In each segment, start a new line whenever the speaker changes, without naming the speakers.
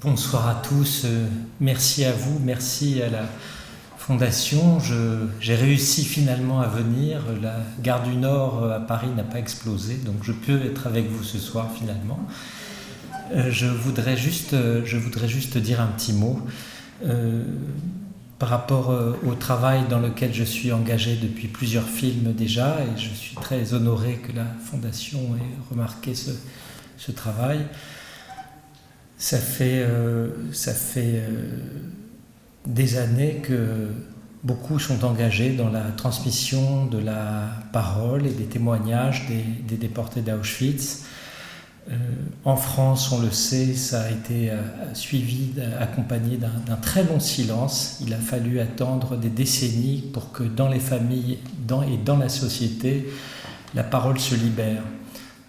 Bonsoir à tous, merci à vous, merci à la Fondation. J'ai réussi finalement à venir, la gare du Nord à Paris n'a pas explosé, donc je peux être avec vous ce soir finalement. Je voudrais juste dire un petit mot par rapport au travail dans lequel je suis engagé depuis plusieurs films déjà, et je suis très honoré que la Fondation ait remarqué ce travail. Ça fait des années que beaucoup sont engagés dans la transmission de la parole et des témoignages des déportés d'Auschwitz. En France, on le sait, ça a été suivi, accompagné d'un très long silence. Il a fallu attendre des décennies pour que dans les familles et dans la société, la parole se libère.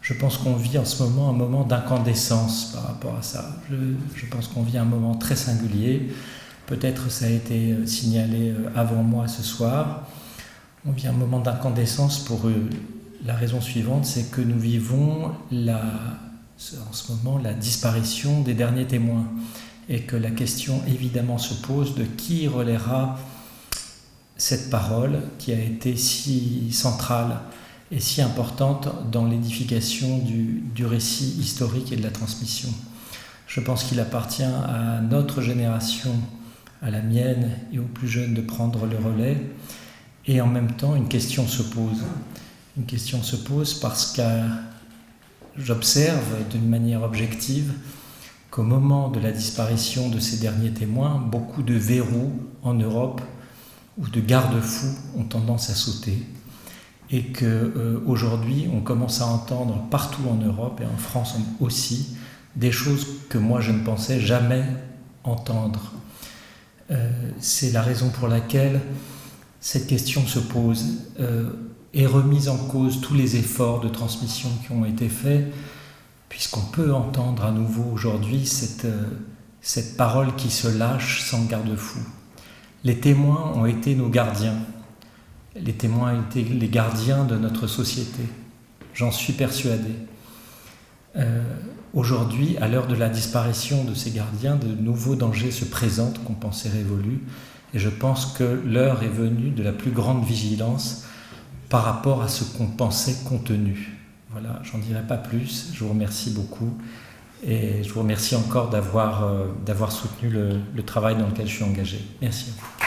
Je pense qu'on vit en ce moment un moment d'incandescence par rapport à ça. Je pense qu'on vit un moment très singulier. Peut-être ça a été signalé avant moi ce soir. On vit un moment d'incandescence pour la raison suivante, c'est que nous vivons en ce moment la disparition des derniers témoins et que la question évidemment se pose de qui relaiera cette parole qui a été si centrale et si importante dans l'édification du récit historique et de la transmission. Je pense qu'il appartient à notre génération, à la mienne et aux plus jeunes, de prendre le relais. Et en même temps, une question se pose. Une question se pose parce que j'observe d'une manière objective qu'au moment de la disparition de ces derniers témoins, beaucoup de verrous en Europe ou de garde-fous ont tendance à sauter. Et qu'aujourd'hui, on commence à entendre partout en Europe et en France aussi des choses que moi je ne pensais jamais entendre. C'est la raison pour laquelle cette question se pose et remise en cause tous les efforts de transmission qui ont été faits, puisqu'on peut entendre à nouveau aujourd'hui cette parole qui se lâche sans garde-fou. Les témoins ont été nos gardiens. Les témoins ont été les gardiens de notre société. J'en suis persuadé. Aujourd'hui, à l'heure de la disparition de ces gardiens, de nouveaux dangers se présentent qu'on pensait révolus. Et je pense que l'heure est venue de la plus grande vigilance par rapport à ce qu'on pensait contenu. Voilà, j'en dirai pas plus. Je vous remercie beaucoup. Et je vous remercie encore d'avoir soutenu le travail dans lequel je suis engagé. Merci à vous.